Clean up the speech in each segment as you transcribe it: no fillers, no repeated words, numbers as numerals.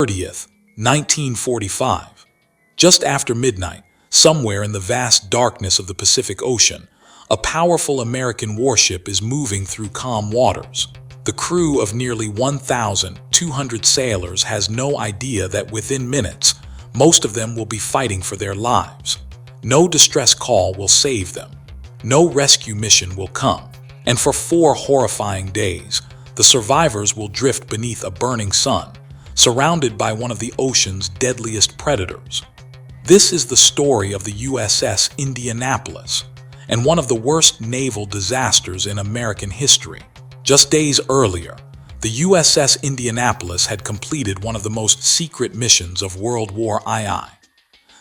30th, 1945. Just after midnight, somewhere in the vast darkness of the Pacific Ocean, a powerful American warship is moving through calm waters. The crew of nearly 1,200 sailors has no idea that within minutes, most of them will be fighting for their lives. No distress call will save them. No rescue mission will come. And for 4 horrifying days, the survivors will drift beneath a burning sun, surrounded by one of the ocean's deadliest predators. This is the story of the USS Indianapolis, and one of the worst naval disasters in American history. Just days earlier, the USS Indianapolis had completed one of the most secret missions of World War II.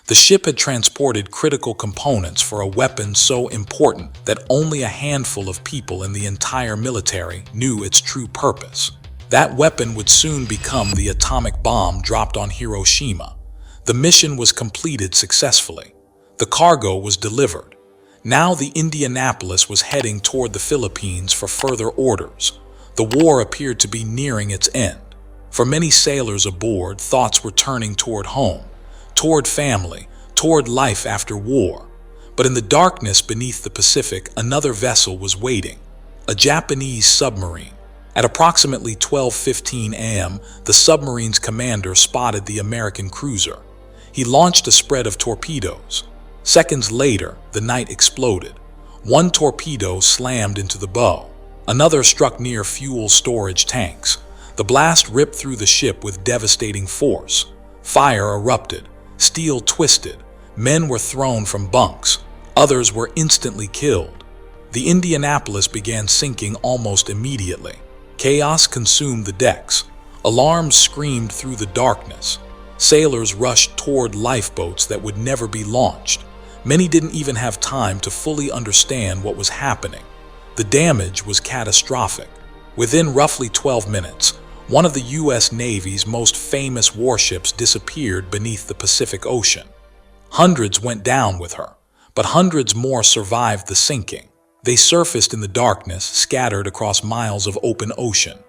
The ship had transported critical components for a weapon so important that only a handful of people in the entire military knew its true purpose. That weapon would soon become the atomic bomb dropped on Hiroshima. The mission was completed successfully. The cargo was delivered. Now the Indianapolis was heading toward the Philippines for further orders. The war appeared to be nearing its end. For many sailors aboard, thoughts were turning toward home, toward family, toward life after war. But in the darkness beneath the Pacific, another vessel was waiting, a Japanese submarine. At approximately 12:15 a.m., the submarine's commander spotted the American cruiser. He launched a spread of torpedoes. Seconds later, the night exploded. One torpedo slammed into the bow. Another struck near fuel storage tanks. The blast ripped through the ship with devastating force. Fire erupted. Steel twisted. Men were thrown from bunks. Others were instantly killed. The Indianapolis began sinking almost immediately. Chaos consumed the decks. Alarms screamed through the darkness. Sailors rushed toward lifeboats that would never be launched. Many didn't even have time to fully understand what was happening. The damage was catastrophic. Within roughly 12 minutes, one of the U.S. Navy's most famous warships disappeared beneath the Pacific Ocean. Hundreds went down with her, but hundreds more survived the sinking. They surfaced in the darkness, scattered across miles of open ocean.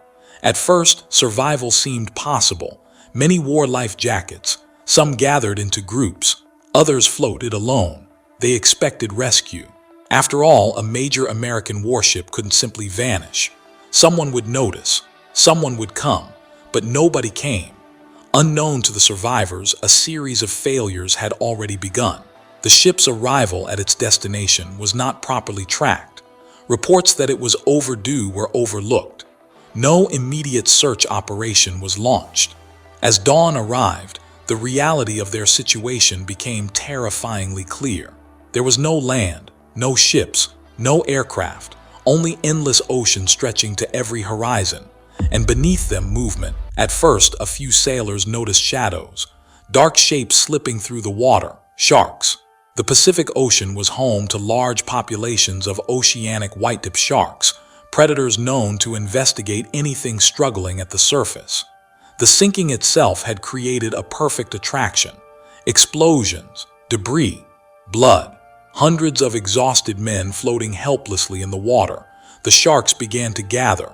At first, survival seemed possible. Many wore life jackets. Some gathered into groups. Others floated alone. They expected rescue. After all, a major American warship couldn't simply vanish. Someone would notice. Someone would come. But nobody came. Unknown to the survivors, a series of failures had already begun. The ship's arrival at its destination was not properly tracked. Reports that it was overdue were overlooked. No immediate search operation was launched. As dawn arrived, the reality of their situation became terrifyingly clear. There was no land, no ships, no aircraft, only endless ocean stretching to every horizon, and beneath them movement. At first, a few sailors noticed shadows, dark shapes slipping through the water, sharks. The Pacific Ocean was home to large populations of oceanic white-tip sharks, predators known to investigate anything struggling at the surface. The sinking itself had created a perfect attraction. Explosions, debris, blood, hundreds of exhausted men floating helplessly in the water. The sharks began to gather.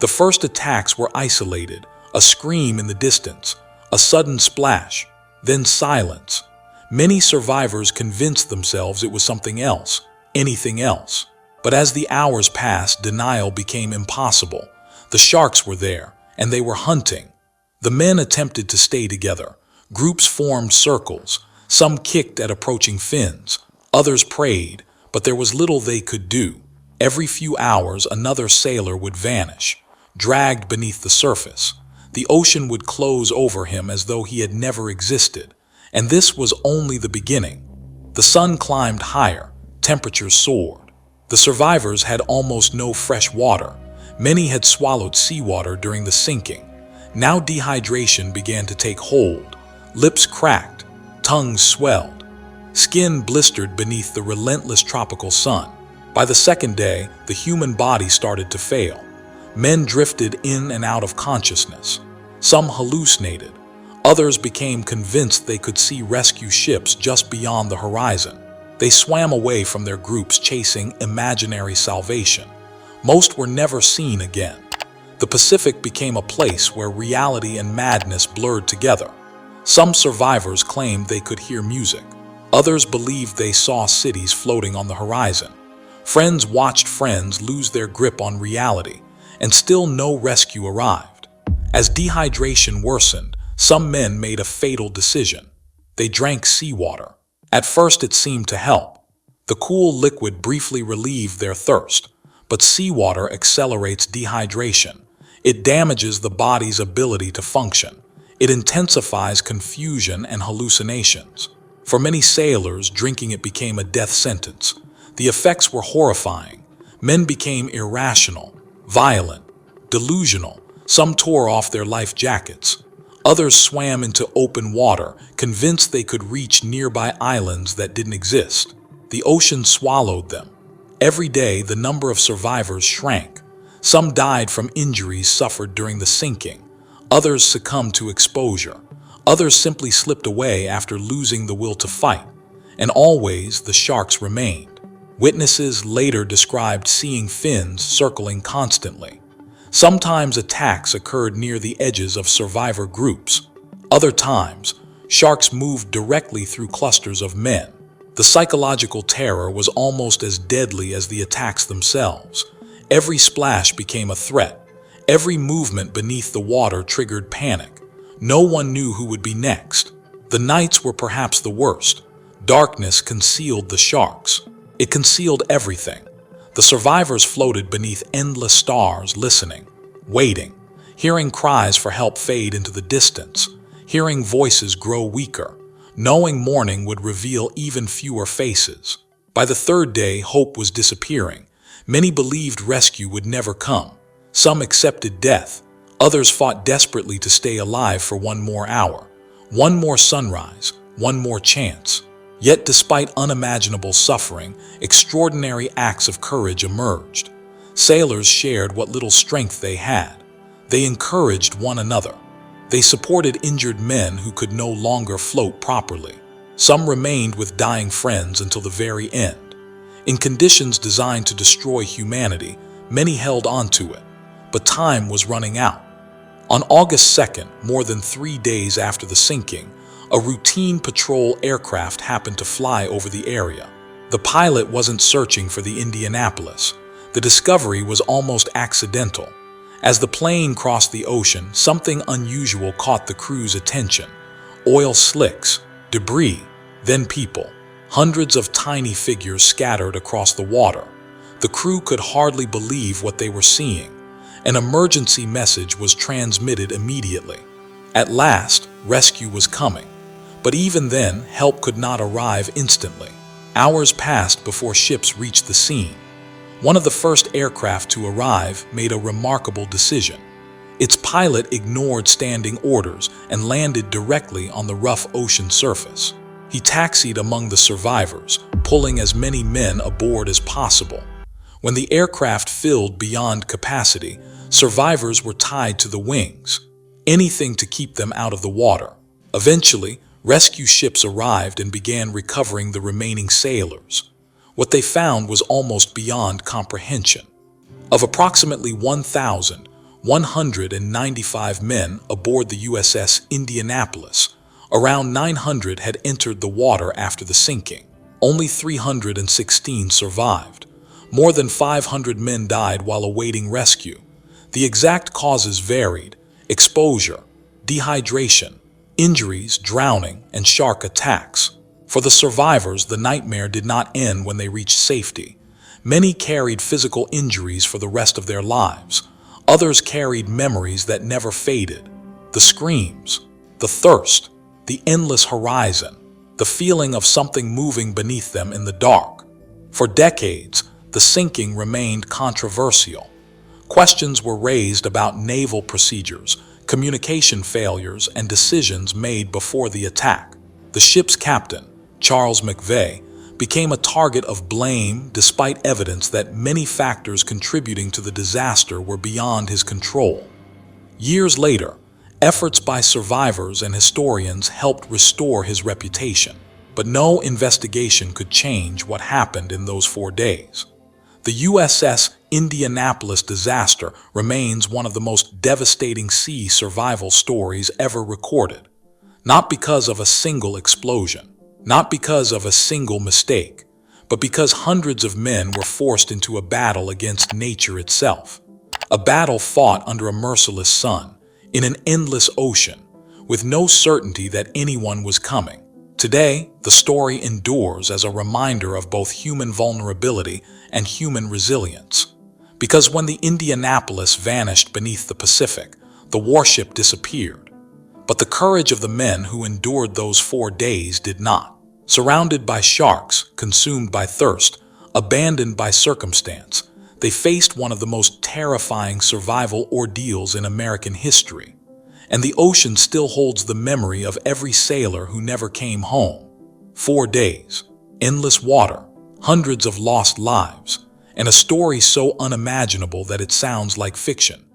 The first attacks were isolated, a scream in the distance, a sudden splash, then silence. Many survivors convinced themselves it was something else, anything else. But as the hours passed, denial became impossible. The sharks were there, and they were hunting. The men attempted to stay together. Groups formed circles. Some kicked at approaching fins. Others prayed, but there was little they could do. Every few hours, another sailor would vanish, dragged beneath the surface. The ocean would close over him as though he had never existed. And this was only the beginning. The sun climbed higher, temperatures soared. The survivors had almost no fresh water. Many had swallowed seawater during the sinking. Now dehydration began to take hold. Lips cracked, tongues swelled. Skin blistered beneath the relentless tropical sun. By the second day, the human body started to fail. Men drifted in and out of consciousness. Some hallucinated. Others became convinced they could see rescue ships just beyond the horizon. They swam away from their groups chasing imaginary salvation. Most were never seen again. The Pacific became a place where reality and madness blurred together. Some survivors claimed they could hear music. Others believed they saw cities floating on the horizon. Friends watched friends lose their grip on reality, and still no rescue arrived. As dehydration worsened, some men made a fatal decision. They drank seawater. At first it seemed to help. The cool liquid briefly relieved their thirst, but seawater accelerates dehydration. It damages the body's ability to function. It intensifies confusion and hallucinations. For many sailors, drinking it became a death sentence. The effects were horrifying. Men became irrational, violent, delusional. Some tore off their life jackets. Others swam into open water, convinced they could reach nearby islands that didn't exist. The ocean swallowed them. Every day, the number of survivors shrank. Some died from injuries suffered during the sinking. Others succumbed to exposure. Others simply slipped away after losing the will to fight. And always, the sharks remained. Witnesses later described seeing fins circling constantly. Sometimes attacks occurred near the edges of survivor groups. Other times, sharks moved directly through clusters of men. The psychological terror was almost as deadly as the attacks themselves. Every splash became a threat. Every movement beneath the water triggered panic. No one knew who would be next. The nights were perhaps the worst. Darkness concealed the sharks. It concealed everything. The survivors floated beneath endless stars, listening, waiting, hearing cries for help fade into the distance, hearing voices grow weaker, knowing morning would reveal even fewer faces. By the third day, hope was disappearing. Many believed rescue would never come. Some accepted death. Others fought desperately to stay alive for one more hour, one more sunrise, one more chance. Yet despite unimaginable suffering, extraordinary acts of courage emerged. Sailors shared what little strength they had. They encouraged one another. They supported injured men who could no longer float properly. Some remained with dying friends until the very end. In conditions designed to destroy humanity, many held on to it. But time was running out. On August 2nd, more than 3 days after the sinking, a routine patrol aircraft happened to fly over the area. The pilot wasn't searching for the Indianapolis. The discovery was almost accidental. As the plane crossed the ocean, something unusual caught the crew's attention. Oil slicks, debris, then people. Hundreds of tiny figures scattered across the water. The crew could hardly believe what they were seeing. An emergency message was transmitted immediately. At last, rescue was coming. But even then, help could not arrive instantly. Hours passed before ships reached the scene. One of the first aircraft to arrive made a remarkable decision. Its pilot ignored standing orders and landed directly on the rough ocean surface. He taxied among the survivors, pulling as many men aboard as possible. When the aircraft filled beyond capacity, survivors were tied to the wings. Anything to keep them out of the water. Eventually, rescue ships arrived and began recovering the remaining sailors. What they found was almost beyond comprehension. Of approximately 1,195 men aboard the USS Indianapolis, around 900 had entered the water after the sinking. Only 316 survived. More than 500 men died while awaiting rescue. The exact causes varied: exposure, dehydration, injuries, drowning, and shark attacks. For the survivors, the nightmare did not end when they reached safety. Many carried physical injuries for the rest of their lives. Others carried memories that never faded. The screams, the thirst, the endless horizon, the feeling of something moving beneath them in the dark. For decades, the sinking remained controversial. Questions were raised about naval procedures, communication failures, and decisions made before the attack. The ship's captain, Charles McVeigh, became a target of blame despite evidence that many factors contributing to the disaster were beyond his control. Years later, efforts by survivors and historians helped restore his reputation, but no investigation could change what happened in those 4 days. The USS Indianapolis disaster remains one of the most devastating sea survival stories ever recorded. Not because of a single explosion, not because of a single mistake, but because hundreds of men were forced into a battle against nature itself. A battle fought under a merciless sun, in an endless ocean, with no certainty that anyone was coming. Today, the story endures as a reminder of both human vulnerability and human resilience. Because when the Indianapolis vanished beneath the Pacific, the warship disappeared. But the courage of the men who endured those 4 days did not. Surrounded by sharks, consumed by thirst, abandoned by circumstance, they faced one of the most terrifying survival ordeals in American history. And the ocean still holds the memory of every sailor who never came home. 4 days, endless water, hundreds of lost lives, and a story so unimaginable that it sounds like fiction.